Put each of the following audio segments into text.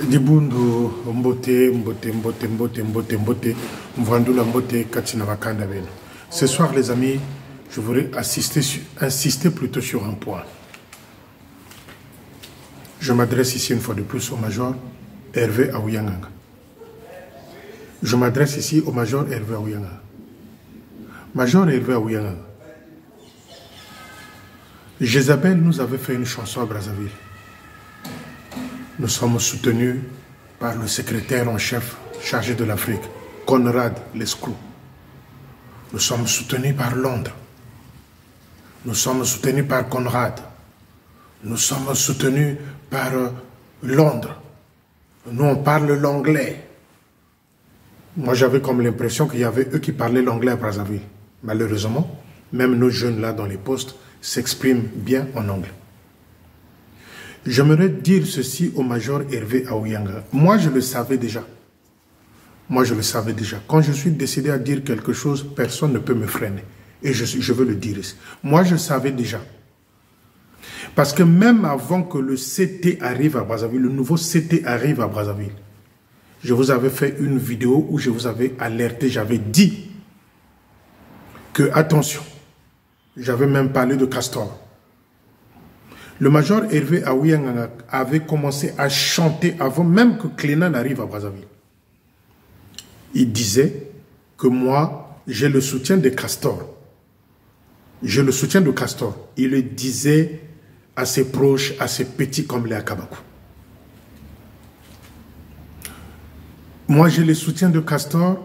Dibundu mbote mvandula mbote katina wakanda beno. Ce soir les amis, je voudrais insister plutôt sur un point. Je m'adresse ici une fois de plus au Major Hervé Aouyanganga. Je m'adresse ici au Major Hervé Aouyanganga. Major Hervé Aouyanganga. Jézabel nous avait fait une chanson à Brazzaville. Nous sommes soutenus par le secrétaire en chef chargé de l'Afrique, Conrad Lescroux. Nous sommes soutenus par Londres. Nous sommes soutenus par Conrad. Nous sommes soutenus par Londres. Nous, on parle l'anglais. Moi, j'avais comme l'impression qu'il y avait eux qui parlaient l'anglais à Brazzaville. Malheureusement, même nos jeunes là dans les postes s'expriment bien en anglais. J'aimerais dire ceci au Major Hervé Aouyanganga. Moi, je le savais déjà. Moi, je le savais déjà. Quand je suis décidé à dire quelque chose, personne ne peut me freiner. Et je veux le dire ici. Moi, je savais déjà. Parce que même avant que le CT arrive à Brazzaville, le nouveau CT arrive à Brazzaville, je vous avais fait une vidéo où je vous avais alerté, j'avais dit que, attention, j'avais même parlé de Castor. Le Major Hervé Aouyanganga avait commencé à chanter avant même que Cléna n'arrive à Brazzaville. Il disait que moi, j'ai le soutien de Castor. J'ai le soutien de Castor. Il le disait à ses proches, à ses petits comme les Akabakou. Moi, j'ai le soutien de Castor.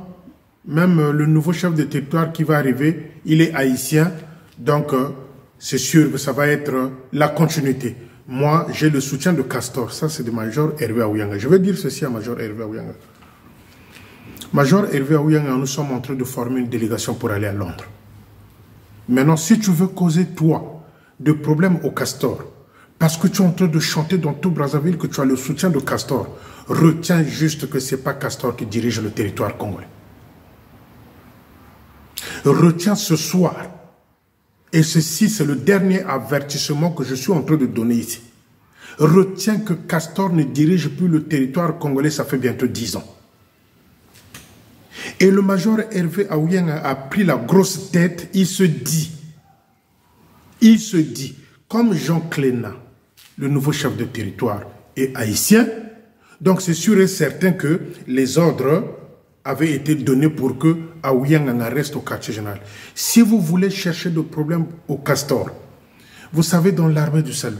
Même le nouveau chef de territoire qui va arriver, il est haïtien. Donc, c'est sûr que ça va être la continuité. Moi, j'ai le soutien de Castor. Ça, c'est de Major Hervé Aouyanganga. Je vais dire ceci à Major Hervé Aouyanganga. Major Hervé Aouyanganga, nous sommes en train de former une délégation pour aller à Londres. Maintenant, si tu veux causer, toi, de problèmes au Castor, parce que tu es en train de chanter dans tout Brazzaville que tu as le soutien de Castor, retiens juste que ce n'est pas Castor qui dirige le territoire congolais. Retiens ce soir. Et ceci, c'est le dernier avertissement que je suis en train de donner ici. Retiens que Castor ne dirige plus le territoire congolais, ça fait bientôt 10 ans. Et le Major Hervé Aouyanganga a pris la grosse tête, il se dit, comme Jean Cléna, le nouveau chef de territoire, est haïtien, donc c'est sûr et certain que les ordres avait été donné pour que Aouyanganga reste au quartier général. Si vous voulez chercher de problèmes au Castor, vous savez, dans l'armée du salut,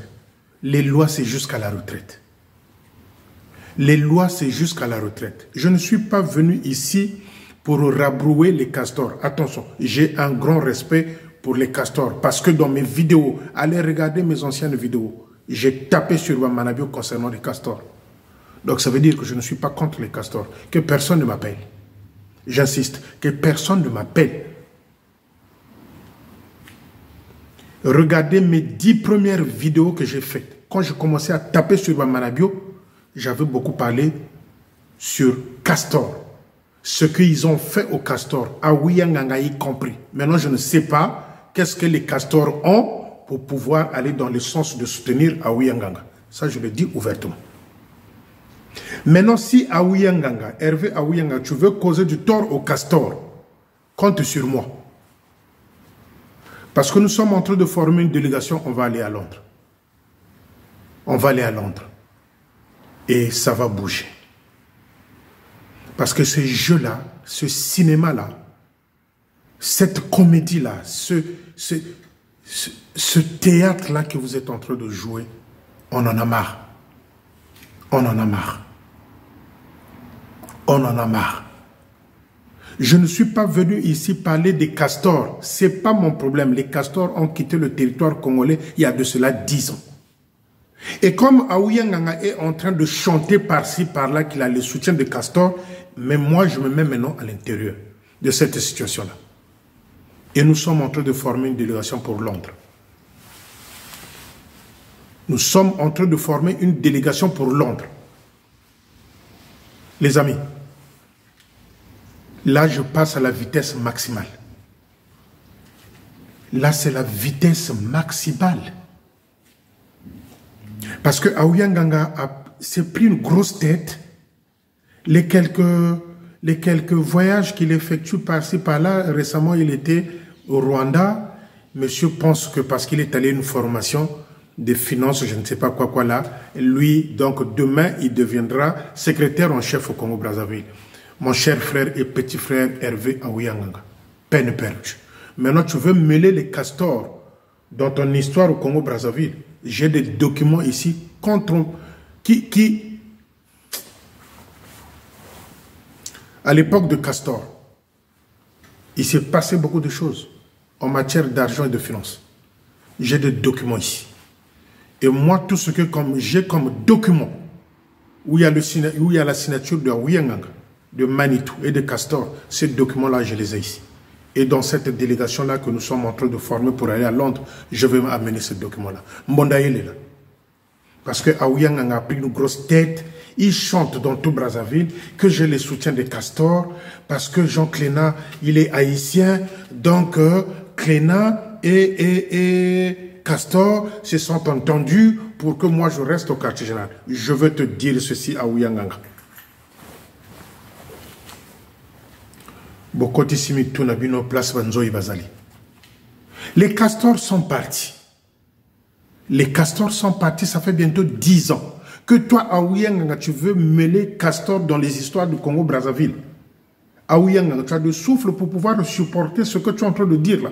les lois, c'est jusqu'à la retraite. Les lois, c'est jusqu'à la retraite. Je ne suis pas venu ici pour rabrouer les castors. Attention, j'ai un grand respect pour les castors, parce que dans mes vidéos, allez regarder mes anciennes vidéos, j'ai tapé sur Manabio concernant les castors. Donc ça veut dire que je ne suis pas contre les castors, que personne ne m'appelle. J'insiste, que personne ne m'appelle. Regardez mes 10 premières vidéos que j'ai faites. Quand j'ai commencé à taper sur Manabio, j'avais beaucoup parlé sur Castor. Ce qu'ils ont fait au Castor, Aouyanganga y compris. Maintenant, je ne sais pas qu'est-ce que les castors ont pour pouvoir aller dans le sens de soutenir Aouyanganga. Ça, je le dis ouvertement. Maintenant, si Aouyanganga, Hervé Aouyanganga, tu veux causer du tort au Castor, compte sur moi. Parce que nous sommes en train de former une délégation, on va aller à Londres. On va aller à Londres. Et ça va bouger. Parce que ce jeu-là, ce cinéma-là, cette comédie-là, ce théâtre-là que vous êtes en train de jouer, on en a marre. On en a marre. On en a marre. Je ne suis pas venu ici parler des castors. Ce n'est pas mon problème. Les castors ont quitté le territoire congolais il y a de cela 10 ans. Et comme Aouyanganga est en train de chanter par-ci, par-là, qu'il a le soutien de castors, mais moi, je me mets maintenant à l'intérieur de cette situation-là. Et nous sommes en train de former une délégation pour Londres. Nous sommes en train de former une délégation pour Londres. Les amis, là, je passe à la vitesse maximale. Là, c'est la vitesse maximale. Parce que Aouyanganga, s'est pris une grosse tête. Les quelques voyages qu'il effectue par-ci, par-là, récemment, il était au Rwanda. Monsieur pense que parce qu'il est allé à une formation de finances, je ne sais pas quoi là, lui, donc demain, il deviendra secrétaire en chef au Congo-Brazzaville. Mon cher frère et petit frère Hervé Aouyanganga, peine perdue. Maintenant, tu veux mêler les castors dans ton histoire au Congo-Brazzaville. J'ai des documents ici contre qui à l'époque de Castor, il s'est passé beaucoup de choses en matière d'argent et de finances. J'ai des documents ici. Et moi, tout ce que j'ai comme document, où il y a la signature de Aouyanganga, de Manitou et de Castor, ces documents-là, je les ai ici. Et dans cette délégation-là que nous sommes en train de former pour aller à Londres, je vais amener ce document-là. Mbondaïl est là. Parce que Aouyanganga a pris une grosse tête. Il chante dans tout Brazzaville que je les soutiens des castors. Parce que Jean Cléna, il est haïtien. Donc, Cléna et Castor se sont entendus pour que moi je reste au quartier général. Je veux te dire ceci, Aouyanganga. Les castors sont partis. Les castors sont partis, ça fait bientôt 10 ans. Que toi, Aouyanganga, tu veux mêler castors dans les histoires du Congo-Brazzaville. Aouyanganga, tu as de souffle pour pouvoir supporter ce que tu es en train de dire là.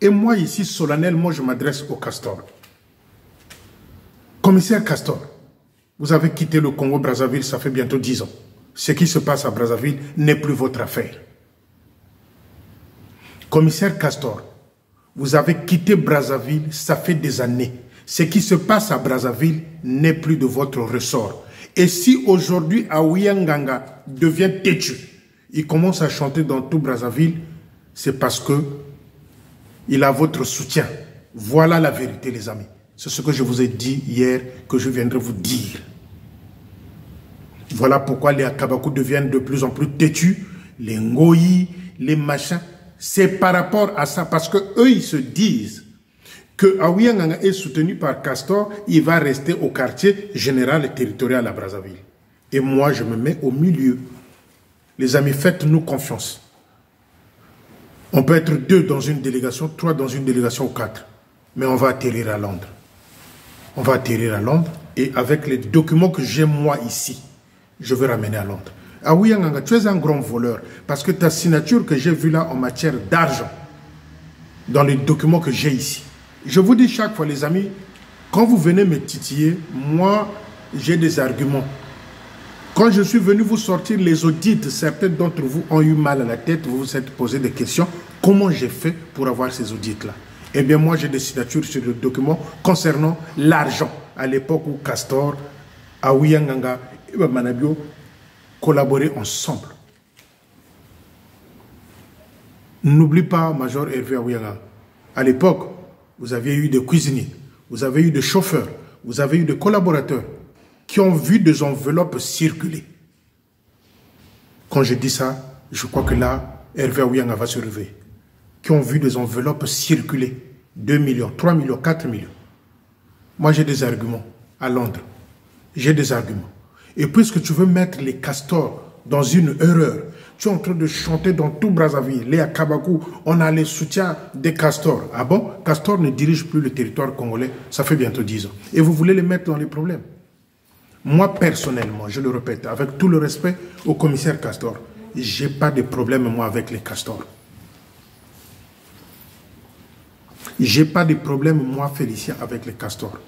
Et moi ici, solennel, moi je m'adresse au castor. Commissaire Castor, vous avez quitté le Congo-Brazzaville, ça fait bientôt 10 ans. Ce qui se passe à Brazzaville n'est plus votre affaire. Commissaire Castor, vous avez quitté Brazzaville, ça fait des années. Ce qui se passe à Brazzaville n'est plus de votre ressort. Et si aujourd'hui Aouyanganga devient têtu, il commence à chanter dans tout Brazzaville, c'est parce que il a votre soutien. Voilà la vérité, les amis. C'est ce que je vous ai dit hier, que je viendrai vous dire. Voilà pourquoi les Akabakou deviennent de plus en plus têtus, les Ngoyi, les machins. C'est par rapport à ça, parce que eux ils se disent que Aouyanganga est soutenu par Castor, il va rester au quartier général et territorial à Brazzaville. Et moi, je me mets au milieu. Les amis, faites-nous confiance. On peut être 2 dans une délégation, 3 dans une délégation ou 4. Mais on va atterrir à Londres. On va atterrir à Londres et avec les documents que j'ai moi ici, je vais ramener à Londres. Aouyanganga, tu es un grand voleur parce que ta signature que j'ai vue là en matière d'argent, dans les documents que j'ai ici, je vous dis chaque fois les amis, quand vous venez me titiller, moi j'ai des arguments. Quand je suis venu vous sortir les audits, certains d'entre vous ont eu mal à la tête, vous vous êtes posé des questions, comment j'ai fait pour avoir ces audits-là? Eh bien moi j'ai des signatures sur le document concernant l'argent, à l'époque où Castor, Aouyanganga et Manabio collaborer ensemble. N'oublie pas, Major Hervé Aouyanganga, à l'époque, vous aviez eu des cuisiniers, vous avez eu des chauffeurs, vous avez eu des collaborateurs qui ont vu des enveloppes circuler. Quand je dis ça, je crois que là, Hervé Aouyanganga va se réveiller. Qui ont vu des enveloppes circuler. 2 millions, 3 millions, 4 millions. Moi, j'ai des arguments à Londres. J'ai des arguments. Et puisque tu veux mettre les castors dans une erreur, tu es en train de chanter dans tout Brazzaville, les Akabakou, on a les soutiens des castors. Ah bon? Castor ne dirige plus le territoire congolais, ça fait bientôt 10 ans. Et vous voulez les mettre dans les problèmes. Moi, personnellement, je le répète, avec tout le respect au commissaire Castor, je n'ai pas de problème, moi, avec les castors. Je n'ai pas de problème, moi, Félicien, avec les castors.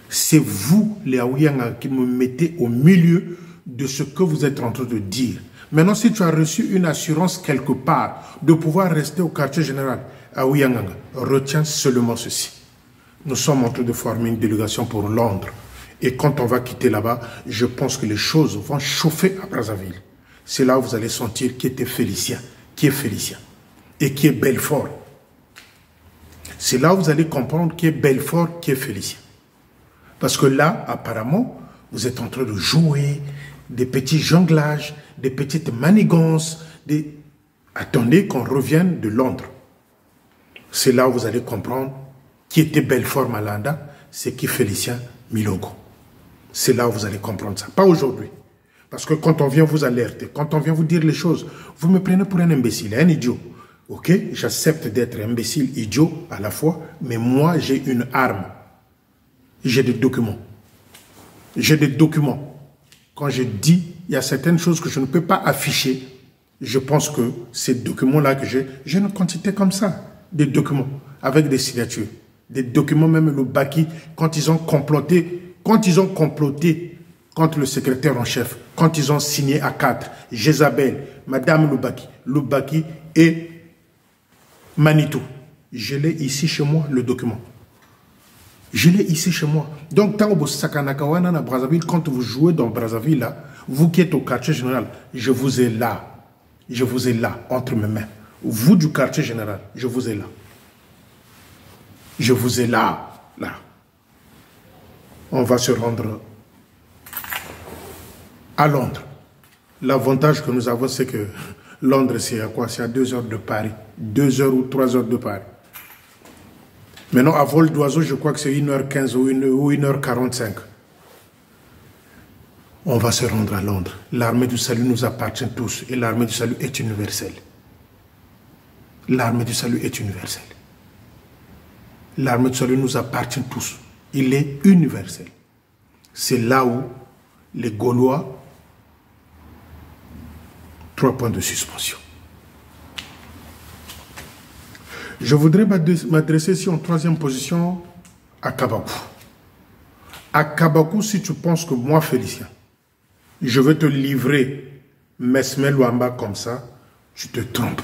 C'est vous, les Aouyanganga, qui me mettez au milieu de ce que vous êtes en train de dire. Maintenant, si tu as reçu une assurance quelque part de pouvoir rester au quartier général, Aouyanganga, retiens seulement ceci. Nous sommes en train de former une délégation pour Londres. Et quand on va quitter là-bas, je pense que les choses vont chauffer à Brazzaville. C'est là où vous allez sentir qui était Félicien, qui est Félicien, et qui est Belfort. C'est là où vous allez comprendre qui est Belfort, qui est Félicien. Parce que là, apparemment, vous êtes en train de jouer des petits jonglages, des petites manigances. Attendez qu'on revienne de Londres. C'est là où vous allez comprendre qui était Belfort Malanda, c'est qui Félicien Milogo. C'est là où vous allez comprendre ça. Pas aujourd'hui. Parce que quand on vient vous alerter, quand on vient vous dire les choses, vous me prenez pour un imbécile, un idiot. Ok, j'accepte d'être imbécile, idiot à la fois, mais moi j'ai une arme. J'ai des documents. J'ai des documents. Quand je dis, il y a certaines choses que je ne peux pas afficher. Je pense que ces documents-là que j'ai une quantité comme ça. Des documents avec des signatures. Des documents, même le Baki, quand ils ont comploté contre le secrétaire en chef, quand ils ont signé à 4, Jézabel, Madame Loubaki et Manitou. Je l'ai ici chez moi, le document. Je l'ai ici chez moi. Donc, quand vous Sakanakawana à Brazzaville, quand vous jouez dans Brazzaville, là, vous qui êtes au quartier général, je vous ai là. Je vous ai là, entre mes mains. Vous du quartier général, je vous ai là. Je vous ai là. Là. On va se rendre à Londres. L'avantage que nous avons, c'est que Londres, c'est à quoi? C'est à 2 heures de Paris. 2 heures ou 3 heures de Paris. Maintenant, à vol d'oiseau, je crois que c'est 1h15 ou 1h45. On va se rendre à Londres. L'armée du salut nous appartient tous. Et l'armée du salut est universelle. L'armée du salut est universelle. L'armée du salut nous appartient tous. Il est universel. C'est là où les Gaulois, 3 points de suspension. Je voudrais m'adresser ici en 3e position à Kabakou. À Kabakou, si tu penses que moi, Félicien, je veux te livrer Mesme Luamba comme ça, tu te trompes.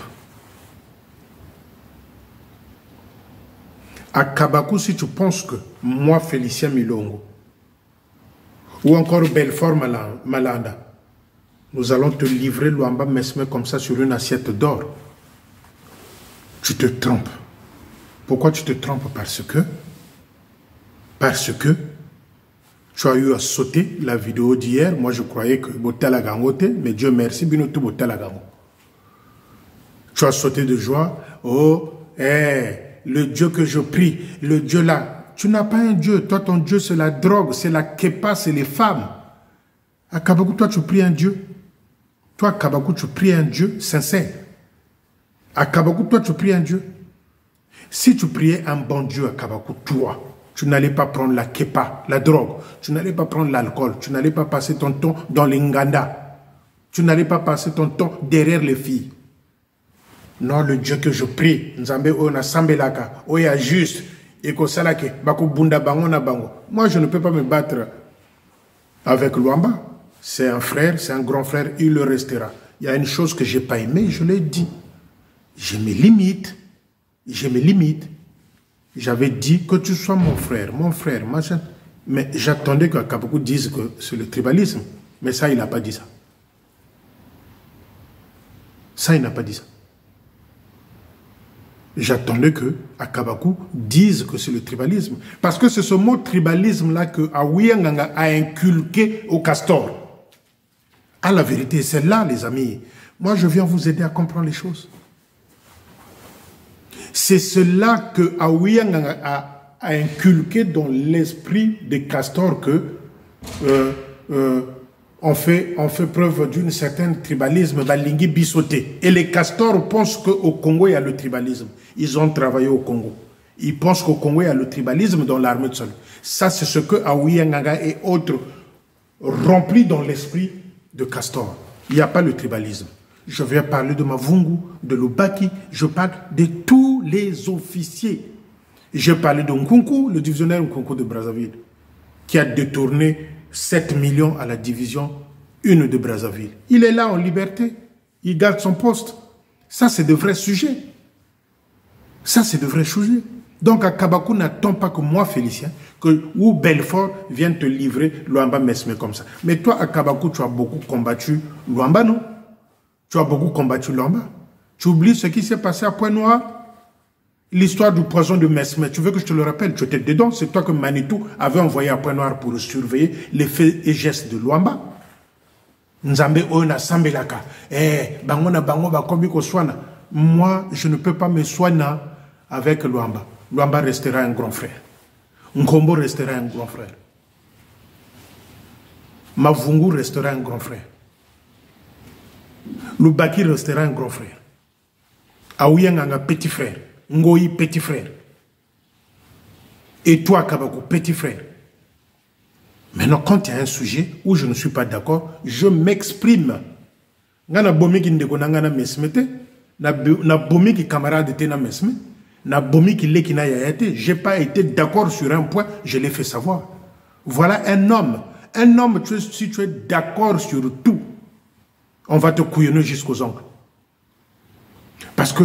À Kabakou, si tu penses que moi, Félicien Milongo, ou encore Belfort Malanda, nous allons te livrer Luamba Mesme comme ça sur une assiette d'or, tu te trompes. Pourquoi tu te trompes? Parce que tu as eu à sauter la vidéo d'hier. Moi, je croyais que Botala Gangote, mais Dieu merci, Binotou Botala Gango. Tu as sauté de joie. Oh, le Dieu que je prie, le Dieu là. Tu n'as pas un Dieu. Toi, ton Dieu, c'est la drogue, c'est la kepa, c'est les femmes. À Kabakou, toi, tu pries un Dieu. Toi, à Kabakou, tu pries un Dieu sincère. À Kabakou, toi, tu pries un Dieu. Si tu priais un bon Dieu à Kabakou, toi, tu n'allais pas prendre la kepa, la drogue. Tu n'allais pas prendre l'alcool. Tu n'allais pas passer ton temps dans l'inganda. Tu n'allais pas passer ton temps derrière les filles. Non, le Dieu que je prie, Nzambe Ona Sambelaka, Oya juste, Eko Salake, Bako Bunda Bango na Bango. Moi, je ne peux pas me battre avec Luamba. C'est un frère, c'est un grand frère, il le restera. Il y a une chose que je n'ai pas aimée, je l'ai dit. Je me limite. Je me limite. J'avais dit que tu sois mon frère, machin. Mais j'attendais que Kabakou dise que c'est le tribalisme. Mais ça, il n'a pas dit ça. Ça, il n'a pas dit ça. J'attendais que Kabakou dise que c'est le tribalisme. Parce que c'est ce mot tribalisme-là que Awiyanganga a inculqué au castor. Ah, la vérité, c'est là, les amis. Moi, je viens vous aider à comprendre les choses. C'est cela que Awiyanganga a inculqué dans l'esprit des castors que on fait preuve d'une certaine tribalisme, balingi bisoté. Et les castors pensent qu'au Congo, il y a le tribalisme. Ils ont travaillé au Congo. Ils pensent qu'au Congo, il y a le tribalisme dans l'armée de salut. Ça, c'est ce que Awiyanganga et autres remplis dans l'esprit de castor. Il n'y a pas le tribalisme. Je vais parler de Mavungu, de Loubaki, je parle de tous les officiers. Je parlais de Nkunku, le divisionnaire Nkunku de Brazzaville, qui a détourné 7 millions à la division 1 de Brazzaville. Il est là en liberté, il garde son poste. Ça, c'est de vrais sujets. Ça, c'est de vrais sujets. Donc, à Kabakou, n'attends pas que moi, Félicien, ou Belfort vienne te livrer Luamba Mesme comme ça. Mais toi, à Kabakou, tu as beaucoup combattu Luamba, non? Tu as beaucoup combattu Luamba. Tu oublies ce qui s'est passé à Pointe-Noire? L'histoire du poison de Mesme. Tu veux que je te le rappelle? Tu étais dedans. C'est toi que Manitou avait envoyé à Pointe-Noire pour surveiller les faits et gestes de Luamba. Nzambe Ona Sambelaka. Bangona Bango Bakobi Koswana. Moi, je ne peux pas me soigner avec Luamba. Luamba restera un grand frère. Nkombo restera un grand frère. Mavungu restera un grand frère. Lubaki restera un grand frère. Aouyanga petit frère. Ngoyi petit frère. Et toi, Kabakou, petit frère. Maintenant, quand il y a un sujet où je ne suis pas d'accord, je m'exprime. Ngana bomi ki ndeko nangana mesmete, na bomi ki camarade te na mesme, na bomi ki leki na yayate, j'ai pas été d'accord sur un point, je l'ai fait savoir. Voilà un homme. Un homme, si tu es d'accord sur tout, on va te couillonner jusqu'aux ongles. Parce que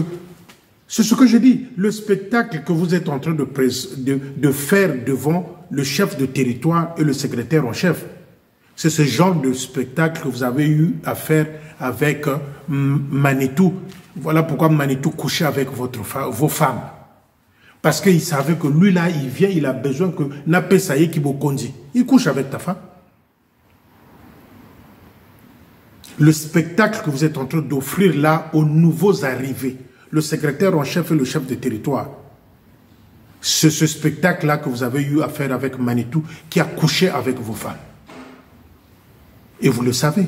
c'est ce que je dis, le spectacle que vous êtes en train de faire devant le chef de territoire et le secrétaire en chef, c'est ce genre de spectacle que vous avez eu à faire avec Manitou. Voilà pourquoi Manitou couchait avec vos femmes. Parce qu'il savait que lui là, il vient, il a besoin que Napé Saye Kibokondi. Il couche avec ta femme. Le spectacle que vous êtes en train d'offrir là aux nouveaux arrivés, le secrétaire en chef et le chef de territoire, c'est ce spectacle-là que vous avez eu à faire avec Manitou qui a couché avec vos femmes. Et vous le savez.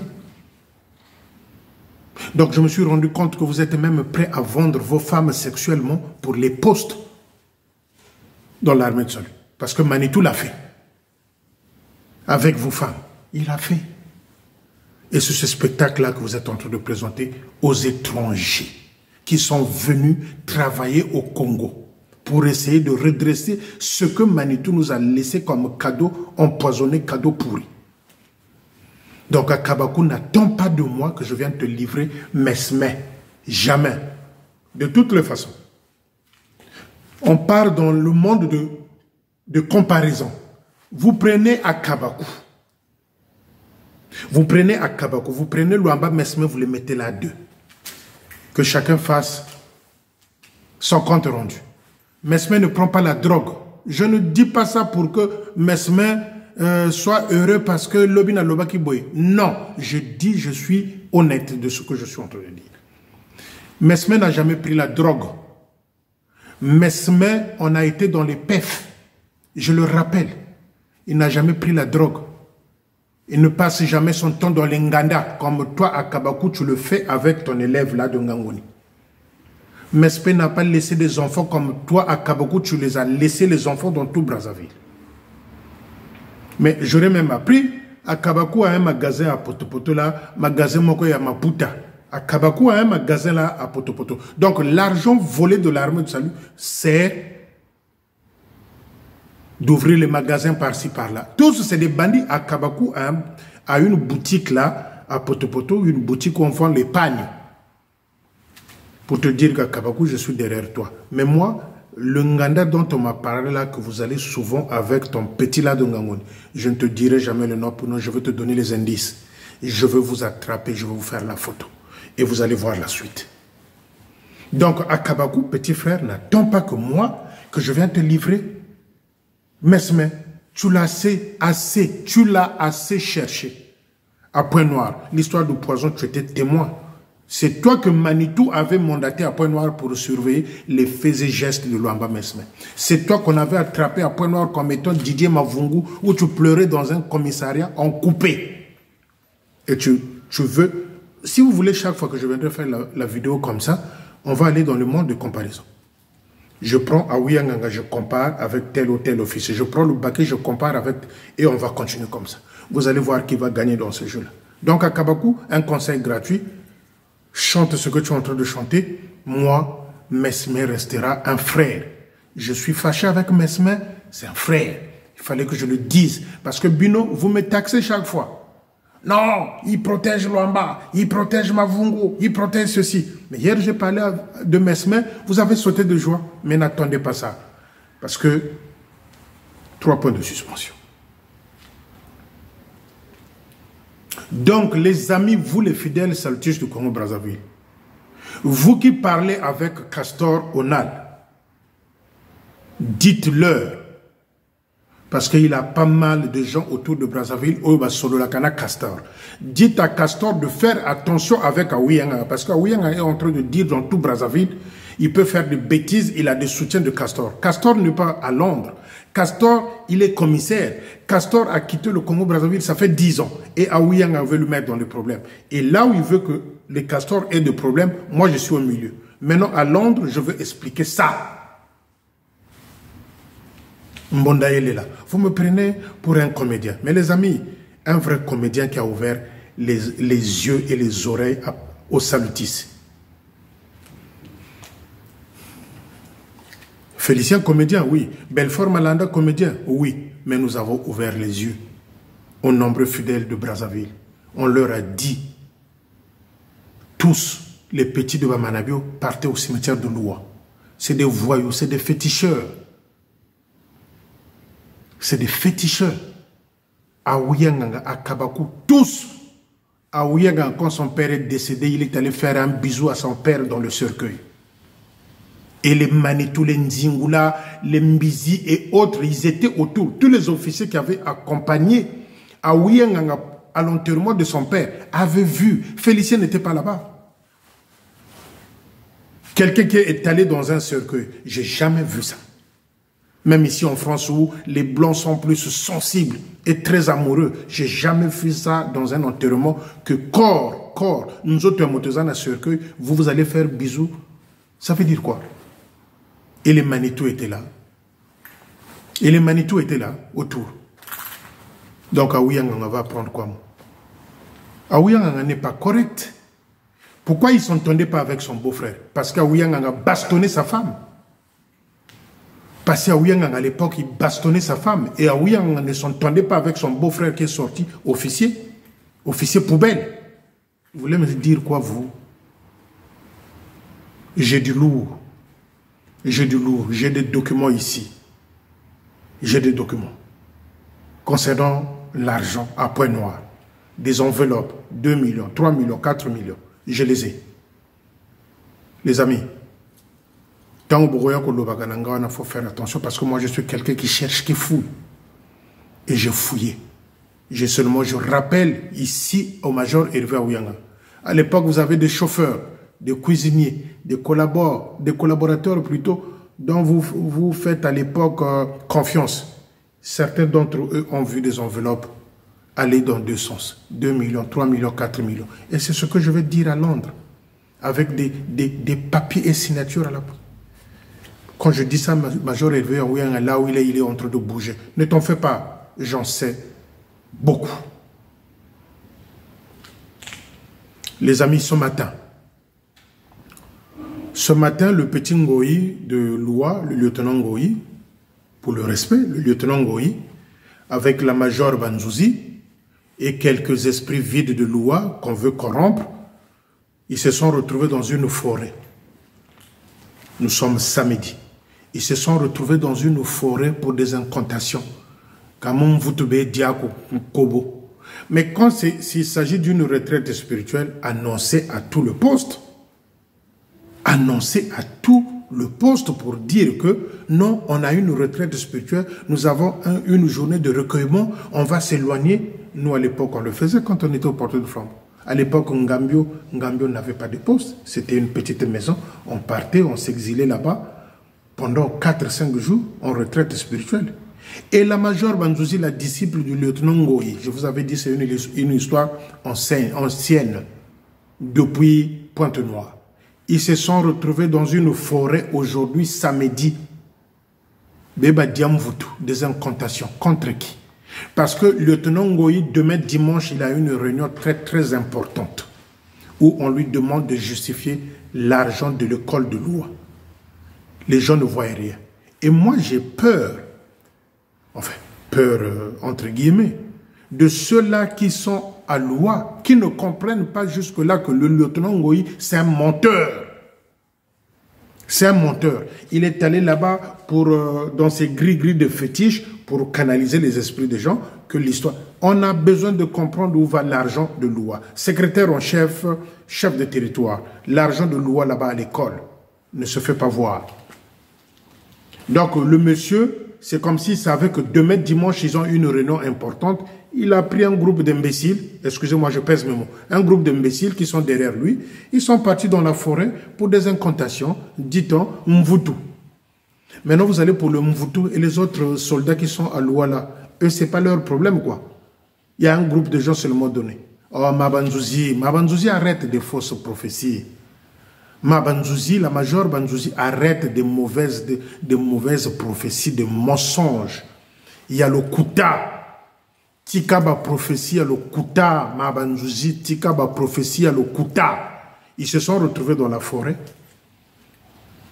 Donc je me suis rendu compte que vous êtes même prêt à vendre vos femmes sexuellement pour les postes dans l'armée de salut. Parce que Manitou l'a fait. Avec vos femmes. Il l'a fait. Et c'est ce spectacle-là que vous êtes en train de présenter aux étrangers qui sont venus travailler au Congo pour essayer de redresser ce que Manitou nous a laissé comme cadeau empoisonné, cadeau pourri. Donc à Kabakou, n'attends pas de moi que je vienne te livrer Mesme. Jamais. De toutes les façons. On part dans le monde de comparaison. Vous prenez à Kabakou. Vous prenez à Kabakou, vous prenez Luamba Mesme, vous les mettez là à deux. Que chacun fasse son compte rendu. Mesme ne prend pas la drogue. Je ne dis pas ça pour que Mesme soit heureux parce que Lobina Lobaki Boy. Non, je dis, je suis honnête de ce que je suis en train de dire. Mesme n'a jamais pris la drogue. Mesme, on a été dans les PEF. Je le rappelle, il n'a jamais pris la drogue. Il ne passe jamais son temps dans les Nganda, comme toi à Kabakou, tu le fais avec ton élève là de Ngangoni. Mesme n'a pas laissé des enfants comme toi à Kabakou, tu les as laissés les enfants dans tout Brazzaville. Mais j'aurais même appris, à Kabakou a un magasin à Potopoto là, magasin Moko ya Maputa. À Kabakou a un magasin là à Potopoto. Donc l'argent volé de l'armée de salut, c'est d'ouvrir les magasins par-ci par-là. Tous c'est des bandits. À Kabakou a une boutique là, à Potopoto, une boutique où on vend les pagnes. Pour te dire qu'à Kabakou, je suis derrière toi. Mais moi, le Nganda dont on m'a parlé là, que vous allez souvent avec ton petit là de Ngangoni, je ne te dirai jamais le nom pour nous, je vais te donner les indices. Je vais vous attraper, je vais vous faire la photo. Et vous allez voir la suite. Donc, à Kabakou, petit frère, n'attends pas que moi, que je viens te livrer. Mesme, tu l'as assez cherché. À Pointe-Noire, l'histoire du poison, tu étais témoin. C'est toi que Manitou avait mandaté à Pointe-Noire pour surveiller les faits et gestes de Luamba Mesme. C'est toi qu'on avait attrapé à Pointe-Noire comme étant Didier Mavungu, où tu pleurais dans un commissariat en coupé. Et tu veux... Si vous voulez, chaque fois que je viendrai faire la vidéo comme ça, on va aller dans le monde de comparaison. Je prends Aouyanganga, je compare avec tel ou tel officier. Je prends le Baké, je compare avec... Et on va continuer comme ça. Vous allez voir qui va gagner dans ce jeu-là. Donc à Kabakou, un conseil gratuit. Chante ce que tu es en train de chanter. Moi, Mesme restera un frère. Je suis fâché avec Mesme, c'est un frère. Il fallait que je le dise. Parce que Bino, vous me taxez chaque fois. Non, il protège Luamba, il protège Mavungu, il protège ceci. Mais hier, j'ai parlé de Mesme, vous avez sauté de joie. Mais n'attendez pas ça. Parce que, 3 points de suspension. Donc, les amis, vous les fidèles salutiers du Congo-Brazzaville, vous qui parlez avec Castor Onal, dites-leur, parce qu'il a pas mal de gens autour de Brazzaville, Castor. Dites à Castor de faire attention avec Aouyanga, parce qu'Aouyanga est en train de dire dans tout Brazzaville, Il peut faire des bêtises, il a des soutiens de Castor. Castor n'est pas à Londres. Castor, il est commissaire. Castor a quitté le Congo-Brazzaville, ça fait 10 ans. Et Aouyang veut le mettre dans les problèmes. Et là où il veut que les Castors aient des problèmes, moi je suis au milieu. Maintenant, à Londres, je veux expliquer ça. Mbonda, il est là. Vous me prenez pour un comédien. Mais les amis, un vrai comédien qui a ouvert les yeux et les oreilles aux salutistes. Félicien, comédien, oui. Belfort Malanda, comédien, oui. Mais nous avons ouvert les yeux aux nombreux fidèles de Brazzaville. On leur a dit, tous les petits de Bamanabio partaient au cimetière de Loua. C'est des voyous, c'est des féticheurs. C'est des féticheurs. Aouyanganga, à Kabakou, tous. Aouyanganga, quand son père est décédé, il est allé faire un bisou à son père dans le cercueil. Et les Manitou, les Nzingula, les Mbizi et autres, ils étaient autour. Tous les officiers qui avaient accompagné Aouyanganga à l'enterrement de son père avaient vu. Félicien n'était pas là-bas. Quelqu'un qui est allé dans un cercueil, j'ai jamais vu ça. Même ici en France où les Blancs sont plus sensibles et très amoureux, j'ai jamais vu ça dans un enterrement que corps, nous autres montezans à cercueil, vous allez faire bisous. Ça veut dire quoi? Et les Manitou étaient là. Et les Manitou étaient là, autour. Donc Aouyanganga va prendre quoi? Aouyanganga n'est pas correct. Pourquoi il ne s'entendait pas avec son beau-frère? Parce qu'Aouyanganga bastonnait sa femme. Parce qu'Aouyanganga à l'époque, il bastonnait sa femme. Et Aouyanganga ne s'entendait pas avec son beau-frère qui est sorti, officier poubelle. Vous voulez me dire quoi, vous? J'ai du lourd. J'ai des documents ici. J'ai des documents concernant l'argent à point noir. Des enveloppes, 2 millions, 3 millions, 4 millions. Je les ai. Les amis, tant il faut faire attention parce que moi je suis quelqu'un qui cherche, qui fouille. Et j'ai fouillé. Je rappelle ici au major Hervé Aouyanga. À l'époque, vous avez des chauffeurs, des cuisiniers, des collaborateurs plutôt, dont vous faites à l'époque confiance. Certains d'entre eux ont vu des enveloppes aller dans deux sens. 2 millions, 3 millions, 4 millions. Et c'est ce que je vais dire à Londres. Avec des papiers et signatures à la poste. Quand je dis ça, Major Hervé Aouyanga, là où il est en train de bouger. Ne t'en fais pas, j'en sais beaucoup. Les amis, ce matin, le petit Ngoï de Loua, le lieutenant Ngoï, pour le respect, le lieutenant Ngoï, avec la major Banzouzi et quelques esprits vides de Loua qu'on veut corrompre, ils se sont retrouvés dans une forêt. Nous sommes samedi. Ils se sont retrouvés dans une forêt pour des incantations. Mais quand s'il s'agit d'une retraite spirituelle, annoncée à tout le poste, pour dire que non, on a une retraite spirituelle, nous avons une journée de recueillement, on va s'éloigner. Nous, à l'époque, on le faisait quand on était au porte de flambeau. À l'époque, Ngambio n'avait pas de poste. C'était une petite maison. On partait, on s'exilait là-bas pendant 4-5 jours en retraite spirituelle. Et la major Banzouzi, la disciple du lieutenant Ngoï, je vous avais dit, c'est une histoire ancienne, depuis Pointe-Noire. Ils se sont retrouvés dans une forêt aujourd'hui, samedi. Beba Diamvutu, des incantations. Contre qui? Parce que le lieutenant Ngoï, demain dimanche, il a une réunion très très importante où on lui demande de justifier l'argent de l'école de Loua. Les gens ne voient rien. Et moi, j'ai peur, enfin, entre guillemets, de ceux-là qui sont à Loua, qui ne comprennent pas jusque-là que le lieutenant Ngoï, c'est un menteur. C'est un menteur. Il est allé là-bas dans ses gris-gris de fétiches pour canaliser les esprits des gens que l'histoire. On a besoin de comprendre où va l'argent de Loua. Secrétaire en chef, chef de territoire. L'argent de Loua là-bas à l'école ne se fait pas voir. Donc le monsieur, c'est comme s'il savait que demain dimanche, ils ont une réunion importante. il a pris un groupe d'imbéciles, excusez-moi, je pèse mes mots, un groupe d'imbéciles qui sont derrière lui. Ils sont partis dans la forêt pour des incantations, dit-on, Mvutu. Maintenant, vous allez pour le Mvutu et les autres soldats qui sont à Luala. Eux, ce n'est pas leur problème, quoi. Il y a un groupe de gens seulement donné. Oh, Mabanzouzi, arrête des fausses prophéties. Mabanzouzi, la major Banzouzi, arrête des mauvaises prophéties, des mensonges. Il y a le Kouta. Tikaba prophétie, il y a le Kouta. Mabanzouzi, Tikaba prophétie, il y a le Kouta. Ils se sont retrouvés dans la forêt.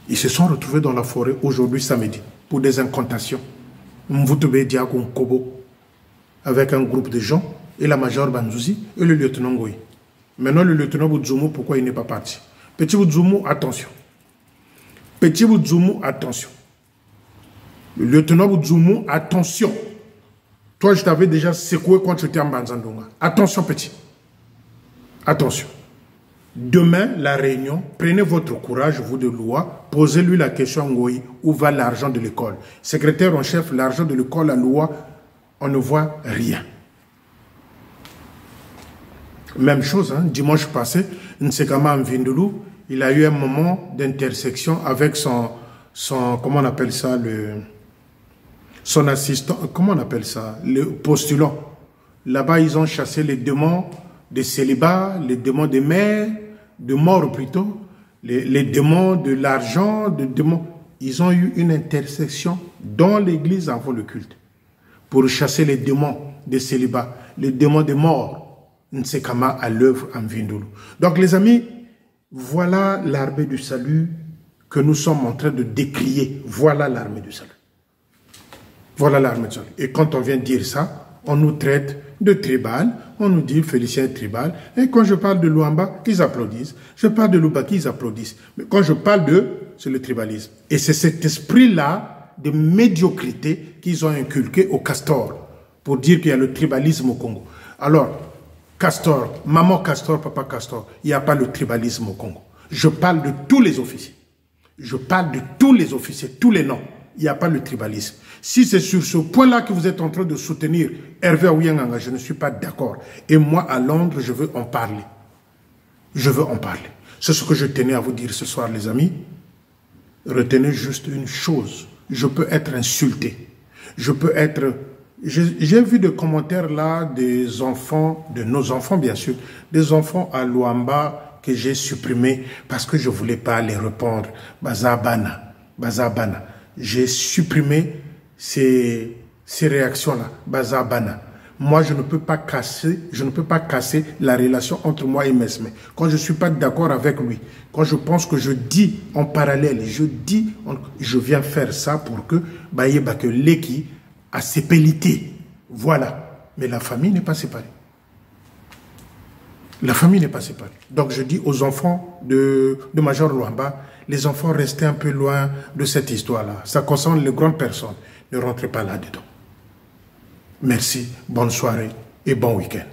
Ils se sont retrouvés dans la forêt aujourd'hui, samedi, pour des incantations. Mvutoube Diakoum Kobo, avec un groupe de gens, et la major Banzouzi, et le lieutenant Ngoï. Maintenant, le lieutenant Boudzoumou, pourquoi il n'est pas parti? Petit Boudzoumou, attention. Petit Boudzoumou, attention. Le lieutenant Boudzoumou, attention. Toi, je t'avais déjà secoué quand tu étais en Banzandonga. Attention, petit. Attention. Demain, la réunion, prenez votre courage, vous de loi, posez-lui la question à Ngoï, où va l'argent de l'école? Secrétaire en chef, l'argent de l'école à loi, on ne voit rien. Même chose, hein, dimanche passé, Nsekama Mvindoulou, il a eu un moment d'intersection avec son, comment on appelle ça, son assistant, comment on appelle ça, le postulant. Là-bas, ils ont chassé les démons de célibat, les démons des mères, de mort plutôt, les démons de l'argent, de démons. Ils ont eu une intersection dans l'église avant le culte pour chasser les démons de célibat, les démons de mort. Nsekama à l'œuvre en Vindoulou. Donc les amis, voilà l'armée du salut que nous sommes en train de décrier. Voilà l'armée du salut. Voilà l'armée du salut. Et quand on vient dire ça, on nous traite de tribal, on nous dit Félicien tribal. Et quand je parle de Luamba, ils applaudissent. Je parle de Lubaki, ils applaudissent. Mais quand je parle d'eux, c'est le tribalisme. Et c'est cet esprit-là de médiocrité qu'ils ont inculqué au Castor pour dire qu'il y a le tribalisme au Congo. Alors, Castor, maman Castor, papa Castor, il n'y a pas le tribalisme au Congo. Je parle de tous les officiers. Je parle de tous les officiers, tous les noms. Il n'y a pas le tribalisme. Si c'est sur ce point-là que vous êtes en train de soutenir Hervé Ouyanganga, je ne suis pas d'accord. Et moi, à Londres, je veux en parler. Je veux en parler. C'est ce que je tenais à vous dire ce soir, les amis. Retenez juste une chose. Je peux être insulté. Je peux être... J'ai vu des commentaires là des enfants, de nos enfants bien sûr, des enfants à Luamba que j'ai supprimés parce que je ne voulais pas les répondre. Bazabana, Bazabana. J'ai supprimé ces réactions-là. Bazabana. Moi, je ne peux pas casser la relation entre moi et Mesme. Quand je ne suis pas d'accord avec lui, quand je pense que je dis en parallèle, je viens faire ça pour que que Leki a sépélité. Voilà. Mais la famille n'est pas séparée. La famille n'est pas séparée. Donc je dis aux enfants de Major Luamba, les enfants restez un peu loin de cette histoire-là. Ça concerne les grandes personnes. Ne rentrez pas là-dedans. Merci, bonne soirée et bon week-end.